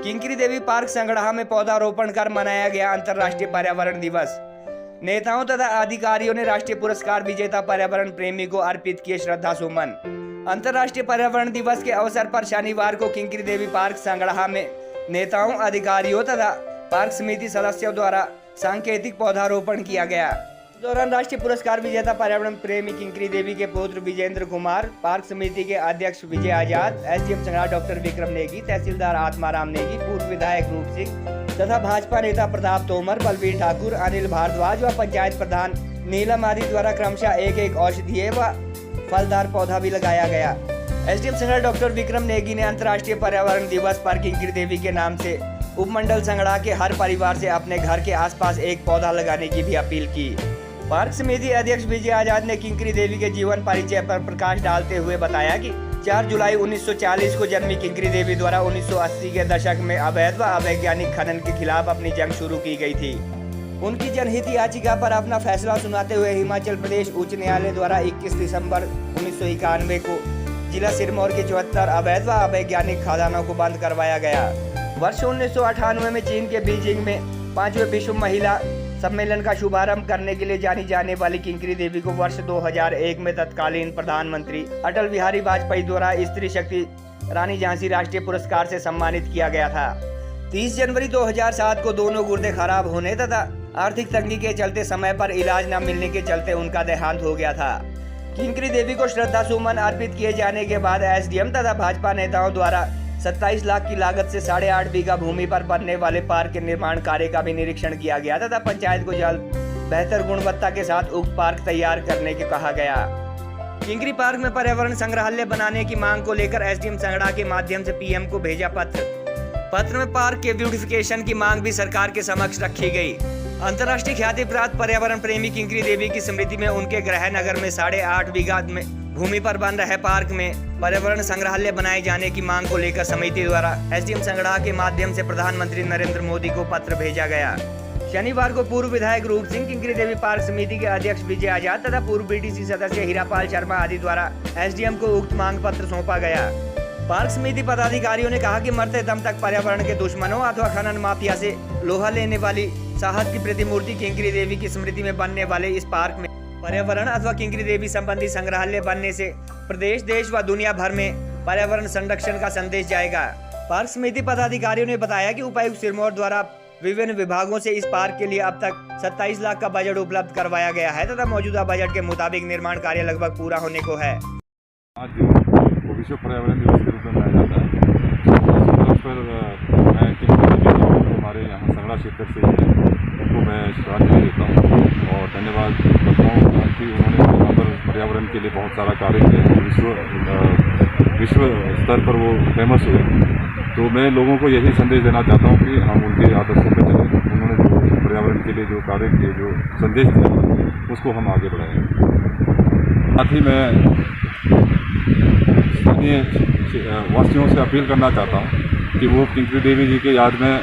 किंकरी देवी park संगड़ाहा में पौधारोपण कर मनाया गया अंतर्राष्ट्रीय पर्यावरण दिवस। नेताओं तथा अधिकारियों ने राष्ट्रीय पुरस्कार विजेता पर्यावरण प्रेमी को अर्पित किए श्रद्धा सुमन। अंतर्राष्ट्रीय पर्यावरण दिवस के अवसर पर शनिवार को किंकरी देवी पार्क संगड़ाहा में नेताओं, अधिकारियों तथा पार्क समिति सदस्यों द्वारा सांकेतिक पौधारोपण किया गया। इस दौरान राष्ट्रीय पुरस्कार विजेता पर्यावरण प्रेमी किंकरी देवी के पुत्र विजेंद्र कुमार, पार्क समिति के अध्यक्ष विजय आजाद, एसडीएम संगड़ा डॉक्टर विक्रम नेगी, तहसीलदार आत्माराम नेगी, पूर्व विधायक रूप सिंह तथा भाजपा नेता प्रताप तोमर, बलबीर ठाकुर, अनिल भारद्वाज व पंचायत प्रधान नीलम आदि द्वारा क्रमशः एक औषधीय व फलदार पौधा भी लगाया गया। एसडीएम संगड़ा डॉक्टर विक्रम नेगी ने अंतर्राष्ट्रीय पर्यावरण दिवस पर किंकरी देवी के नाम से उपमंडल संगड़ा के हर परिवार से अपने घर के आसपास एक पौधा लगाने की भी अपील की। पार्क समिति अध्यक्ष विजय आजाद ने किंकरी देवी के जीवन परिचय पर प्रकाश डालते हुए बताया कि 4 जुलाई 1940 को जन्मी किंकरी देवी द्वारा 1980 के दशक में अवैध व अवैज्ञानिक खनन के खिलाफ अपनी जंग शुरू की गई थी। उनकी जनहित याचिका पर अपना फैसला सुनाते हुए हिमाचल प्रदेश उच्च न्यायालय द्वारा 21 दिसंबर 1991 को जिला सिरमौर के 74 अवैध व अवैज्ञानिक खदानों को बंद करवाया गया। वर्ष 1998 में चीन के बीजिंग में 5वें विश्व महिला सम्मेलन का शुभारंभ करने के लिए जानी जाने वाली किंकरी देवी को वर्ष 2001 में तत्कालीन प्रधानमंत्री अटल बिहारी वाजपेयी द्वारा स्त्री शक्ति रानी झांसी राष्ट्रीय पुरस्कार से सम्मानित किया गया था। 30 जनवरी 2007 को दोनों गुर्दे खराब होने तथा आर्थिक तंगी के चलते समय पर इलाज न मिलने के चलते उनका देहांत हो गया था। किंकरी देवी को श्रद्धा सुमन अर्पित किए जाने के बाद एसडीएम तथा भाजपा नेताओं द्वारा 27 लाख की लागत से 8.5 बीघा भूमि पर बनने वाले पार्क के निर्माण कार्य का भी निरीक्षण किया गया तथा पंचायत को जल्द बेहतर गुणवत्ता के साथ उक्त पार्क तैयार करने के कहा गया। किंकरी पार्क में पर्यावरण संग्रहालय बनाने की मांग को लेकर एसडीएम संगड़ा के माध्यम से पीएम को भेजा पत्र में पार्क के ब्यूटिफिकेशन की मांग भी सरकार के समक्ष रखी गई। अंतर्राष्ट्रीय ख्याति प्राप्त पर्यावरण प्रेमी किंकरी देवी की स्मृति में उनके गृह नगर में 8.5 बीघा में भूमि पर बन रहे पार्क में पर्यावरण संग्रहालय बनाए जाने की मांग को लेकर समिति द्वारा एसडीएम संगड़ा के माध्यम से प्रधानमंत्री नरेंद्र मोदी को पत्र भेजा गया। शनिवार को पूर्व विधायक रूप सिंह, किंकरी देवी पार्क समिति के अध्यक्ष विजय आजाद तथा पूर्व बीडीसी सदस्य हीरापाल शर्मा आदि द्वारा एसडीएम को उक्त मांग पत्र सौंपा गया। पार्क समिति पदाधिकारियों ने कहा कि मरते दम तक पर्यावरण के दुश्मनों अथवा खनन माफिया से लोहा लेने वाली साहस की प्रतिमूर्ति किंकरी देवी की स्मृति में बनने वाले इस पार्क में पर्यावरण अथवा किंकरी देवी संबंधी संग्रहालय बनने से प्रदेश, देश व दुनिया भर में पर्यावरण संरक्षण का संदेश जाएगा। पार्क समिति पदाधिकारियों ने बताया कि उपायुक्त सिरमौर द्वारा विभिन्न विभागों से इस पार्क के लिए अब तक 27 लाख का बजट उपलब्ध करवाया गया है तथा मौजूदा बजट के मुताबिक निर्माण कार्य लगभग पूरा होने को है। आज विश्व पर्यावरण दिवस के रूप में मनाया जाता है, हमारे यहाँ संगड़ा क्षेत्र से उनको मैं श्रद्धांजलि देता हूँ और धन्यवाद करता हूँ कि उन्होंने यहाँ पर पर्यावरण के लिए बहुत सारा कार्य किया, विश्व स्तर पर वो फेमस हुए। तो मैं लोगों को यही संदेश देना चाहता हूँ कि हम उनके आदर्शों पर चलें। उन्होंने जो पर्यावरण के लिए जो कार्य किए, जो संदेश दिया, उसको हम आगे बढ़ाएं। साथ ही मैं स्थानीय वासियों से अपील करना चाहता हूँ कि वो किंकरी देवी जी के याद में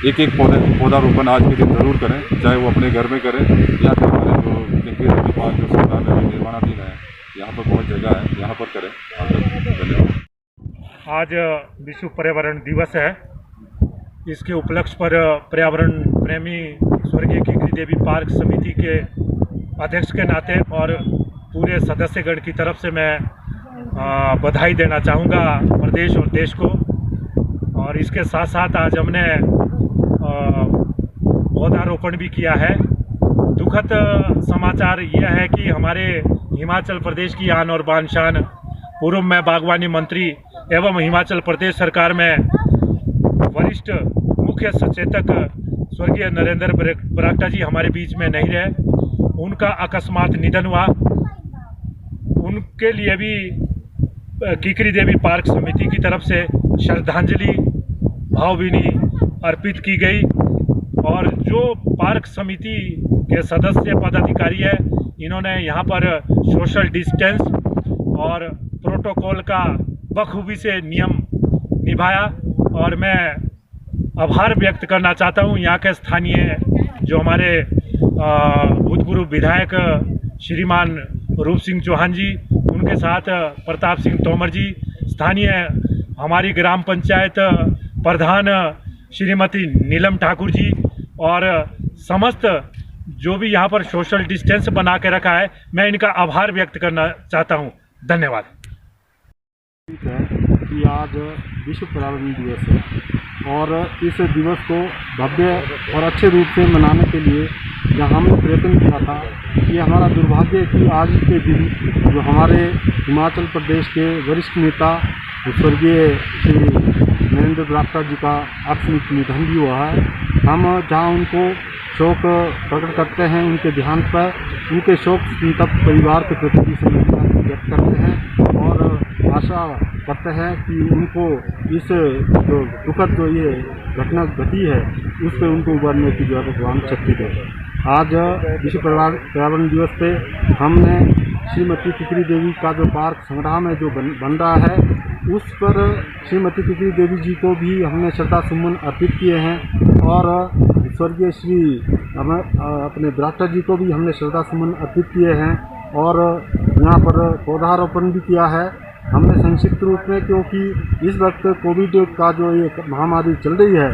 एक पौधारोपण आज के दिन ज़रूर करें, चाहे वो अपने घर में करें या फिर हमारे जो किंकरी देवी पार्क जो सरकार में निर्माणाधीन है, यहाँ पर बहुत जगह है, यहाँ पर करें। धन्यवाद। आज विश्व पर्यावरण दिवस है। इसके उपलक्ष्य पर पर्यावरण प्रेमी स्वर्गीय किंकरी देवी पार्क समिति के अध्यक्ष के नाते और पूरे सदस्यगण की तरफ से मैं बधाई देना चाहूँगा प्रदेश और देश को। और इसके साथ साथ आज हमने पौधारोपण भी किया है। दुखद समाचार यह है कि हमारे हिमाचल प्रदेश की आन और बान शान, पूर्व में बागवानी मंत्री एवं हिमाचल प्रदेश सरकार में वरिष्ठ मुख्य सचेतक स्वर्गीय नरेंद्र बरागटा जी हमारे बीच में नहीं रहे। उनका अकस्मात निधन हुआ। उनके लिए भी किंकरी देवी पार्क समिति की तरफ से श्रद्धांजलि भावभीनी अर्पित की गई। और जो पार्क समिति के सदस्य पदाधिकारी है, इन्होंने यहाँ पर सोशल डिस्टेंस और प्रोटोकॉल का बखूबी से नियम निभाया। और मैं आभार व्यक्त करना चाहता हूँ यहाँ के स्थानीय जो हमारे भूतपूर्व विधायक श्रीमान रूप सिंह चौहान जी, उनके साथ प्रताप सिंह तोमर जी, स्थानीय हमारी ग्राम पंचायत प्रधान श्रीमती नीलम ठाकुर जी और समस्त जो भी यहाँ पर सोशल डिस्टेंस बना के रखा है, मैं इनका आभार व्यक्त करना चाहता हूँ। धन्यवाद। कि आज विश्व पर्यावरण दिवस है और इस दिवस को भव्य और अच्छे रूप से मनाने के लिए जहाँ हमने प्रयत्न किया था कि हमारा दुर्भाग्य कि आज के दिन जो हमारे हिमाचल प्रदेश के वरिष्ठ नेता स्वर्गीय श्री नरेंद्र बरागटा जी का आकस्मिक निधन भी हुआ है। हम जहाँ उनको शोक प्रकट करते हैं, उनके देहांत पर उनके शोक संतप्त परिवार के प्रति भी संवेदना व्यक्त करते हैं और आशा करते हैं कि उनको इस जो दुखद जो ये घटना घटी है उस पर उनको उबरने की जो है भगवान शक्ति दे। आज विश्व पर्यावरण दिवस पे हमने श्रीमती किकरी देवी का जो पार्क संग्रह में जो बन रहा है उस पर श्रीमती किकरी देवी जी को भी हमने श्रद्धा सुमन अर्पित किए हैं और स्वर्गीय श्री अपने बरागटा जी को भी हमने श्रद्धा सुमन अर्पित किए हैं और यहाँ पर पौधारोपण भी किया है हमने संक्षिप्त रूप में, क्योंकि इस वक्त कोविड का जो ये महामारी चल रही है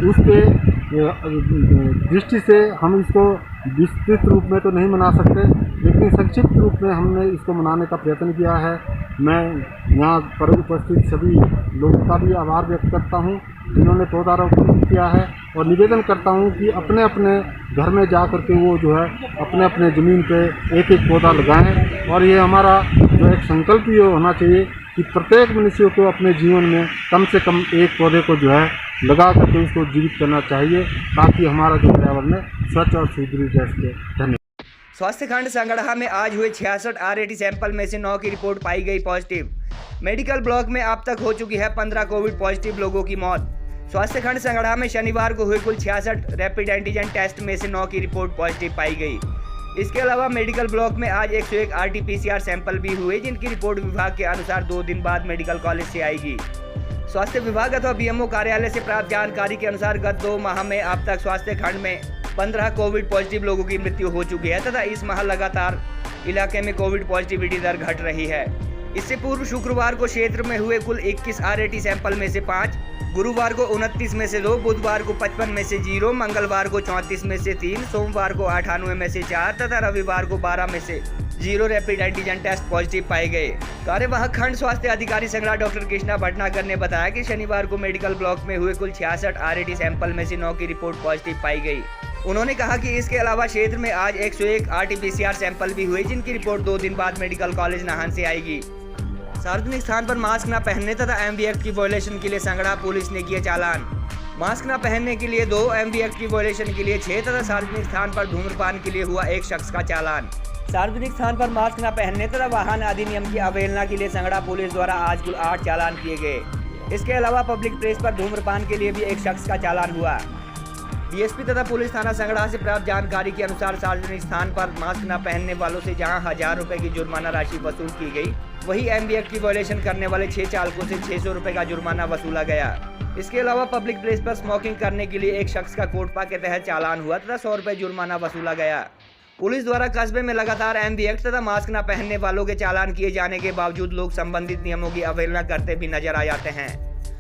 उसके दृष्टि से हम इसको विस्तृत रूप में तो नहीं मना सकते, लेकिन संक्षिप्त रूप में हमने इसको मनाने का प्रयत्न किया है। मैं यहाँ पर उपस्थित सभी लोगों का भी आभार व्यक्त करता हूँ जिन्होंने पौधारोपण किया है और निवेदन करता हूँ कि अपने अपने घर में जा कर के वो जो है अपने अपने ज़मीन पे एक एक पौधा लगाएं और ये हमारा जो एक संकल्प ये होना चाहिए कि प्रत्येक मनुष्य को अपने जीवन में कम से कम एक पौधे को जो है लगा करके उसको जीवित करना चाहिए ताकि हमारा जो पर्यावरण है स्वच्छ और सुदृढ़ रह सके। धन्यवाद। स्वास्थ्य खंड संगड़हा में आज हुए 66 RAT सैंपल में से 9 की रिपोर्ट पाई गई पॉजिटिव। मेडिकल ब्लॉक में अब तक हो चुकी है 15 कोविड पॉजिटिव लोगों की मौत। स्वास्थ्य खंड संगड़हा में शनिवार को हुए कुल 66 रैपिड एंटीजन टेस्ट में से 9 की रिपोर्ट पॉजिटिव पाई गई। इसके अलावा मेडिकल ब्लॉक में आज 101 RT-PCR सैंपल भी हुए जिनकी रिपोर्ट विभाग के अनुसार 2 दिन बाद मेडिकल कॉलेज से आएगी। स्वास्थ्य विभाग अथवा BMO कार्यालय से प्राप्त जानकारी के अनुसार गत 2 माह में अब तक स्वास्थ्य खंड में 15 कोविड पॉजिटिव लोगों की मृत्यु हो चुकी है तथा इस माह लगातार इलाके में कोविड पॉजिटिविटी दर घट रही है। इससे पूर्व शुक्रवार को क्षेत्र में हुए कुल 21 RAT सैंपल में से 5, गुरुवार को 29 में से 2, बुधवार को 55 में से 0, मंगलवार को 34 में से 3, सोमवार को 98 में से 4 तथा रविवार को 12 में से 0 रैपिड एंटीजन टेस्ट पॉजिटिव पाए गए। कार्यवाहक खंड स्वास्थ्य अधिकारी संगड़ा डॉक्टर कृष्णा भटनागर ने बताया कि शनिवार को मेडिकल ब्लॉक में हुए कुल 66 RAT सैंपल में से 9 की रिपोर्ट पॉजिटिव पाई गई। उन्होंने कहा कि इसके अलावा क्षेत्र में आज 101 RT-PCR सैंपल भी हुए जिनकी रिपोर्ट 2 दिन बाद मेडिकल कॉलेज नाहन से आएगी। सार्वजनिक स्थान पर मास्क न पहनने तथा MV एक्ट की वायलेशन के लिए संगड़ा पुलिस ने किए चालान। मास्क न पहनने के लिए 2, MV एक्ट की वायलेशन के लिए 6 तथा सार्वजनिक स्थान पर धूम्रपान के लिए हुआ 1 शख्स का चालान। सार्वजनिक स्थान पर मास्क न पहनने तथा वाहन अधिनियम की अवहेलना के लिए संगड़ा पुलिस द्वारा आज कुल 8 चालान किए गए। इसके अलावा पब्लिक प्लेस पर धूम्रपान के लिए भी 1 शख्स का चालान हुआ। DSP तथा पुलिस थाना संगड़ा से प्राप्त जानकारी के अनुसार सार्वजनिक स्थान पर मास्क न पहनने वालों से जहां 1000 रुपए की जुर्माना राशि वसूल की गई, वहीं MV एक्ट की वायलेशन करने वाले 6 चालकों से 600 रुपए का जुर्माना वसूला गया। इसके अलावा पब्लिक प्लेस पर स्मोकिंग करने के लिए 1 शख्स का कोटपा के तहत चालान हुआ तथा 100 रुपए जुर्माना वसूला गया। पुलिस द्वारा कस्बे में लगातार MV एक्ट तथा मास्क न पहनने वालों के चालान किए जाने के बावजूद लोग संबंधित नियमों की अवहेलना करते भी नजर आ जाते हैं।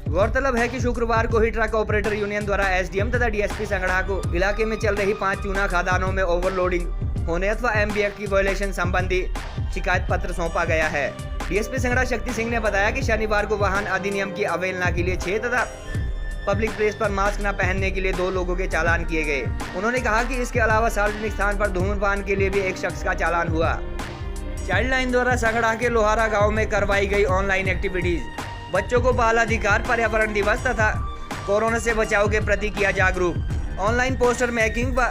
गौरतलब है कि शुक्रवार को ही ट्रक ऑपरेटर यूनियन द्वारा SDM तथा DSP संगड़ा को इलाके में चल रही 5 चूना खदानों में ओवरलोडिंग होने अथवा MV एक्ट की वायलेशन संबंधी शिकायत पत्र सौंपा गया है। DSP संगड़ा शक्ति सिंह ने बताया कि शनिवार को वाहन अधिनियम की अवहेलना के लिए 6 तथा पब्लिक प्लेस पर मास्क न पहनने के लिए 2 लोगों के चालान किए गए। उन्होंने कहा कि इसके अलावा सार्वजनिक स्थान पर धूम्रपान के लिए भी 1 शख्स का चालान हुआ। चाइल्ड लाइन द्वारा संगड़ा के लोहारा गाँव में करवाई गई ऑनलाइन एक्टिविटीज। बच्चों को बाल अधिकार, पर्यावरण दिवस तथा कोरोना से बचाव के प्रति किया जागरूक। ऑनलाइन पोस्टर मेकिंग व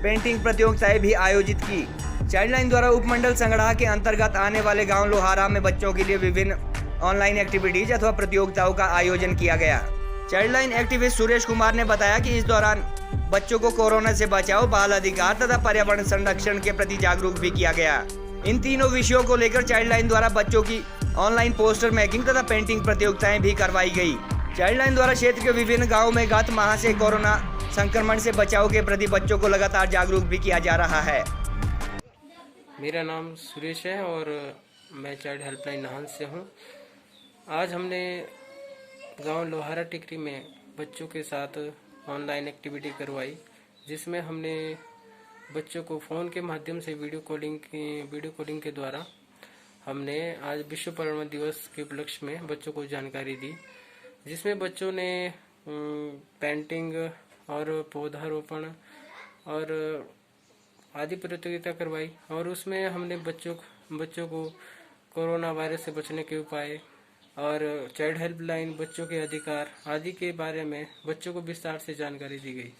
पेंटिंग प्रतियोगिताएं भी आयोजित की। चाइल्ड लाइन द्वारा उपमंडल संगड़ा के अंतर्गत आने वाले गांव लोहारा में बच्चों के लिए विभिन्न ऑनलाइन एक्टिविटीज अथवा प्रतियोगिताओं का आयोजन किया गया। Child line activist Suresh Kumar ने बताया कि इस दौरान बच्चों को कोरोना से बचाव, बाल अधिकार तथा पर्यावरण संरक्षण के प्रति जागरूक भी किया गया। इन तीनों विषयों को लेकर चाइल्ड लाइन द्वारा बच्चों की ऑनलाइन पोस्टर मेकिंग तथा पेंटिंग प्रतियोगिताएं भी करवाई गई। चाइल्ड लाइन द्वारा क्षेत्र के विभिन्न गाँव में गत माह से कोरोना संक्रमण से बचाव के प्रति बच्चों को लगातार जागरूक भी किया जा रहा है। मेरा नाम सुरेश है और मैं चाइल्ड हेल्पलाइन नाहन से हूँ। आज हमने गांव लोहारा टिकरी में बच्चों के साथ ऑनलाइन एक्टिविटी करवाई, जिसमें हमने बच्चों को फ़ोन के माध्यम से वीडियो कॉलिंग के द्वारा हमने आज विश्व पर्यावरण दिवस के उपलक्ष्य में बच्चों को जानकारी दी, जिसमें बच्चों ने पेंटिंग और पौधारोपण और आदि प्रतियोगिता करवाई। और उसमें हमने बच्चों को कोरोना वायरस से बचने के उपाय और चाइल्ड हेल्पलाइन, बच्चों के अधिकार आदि के बारे में बच्चों को विस्तार से जानकारी दी गई।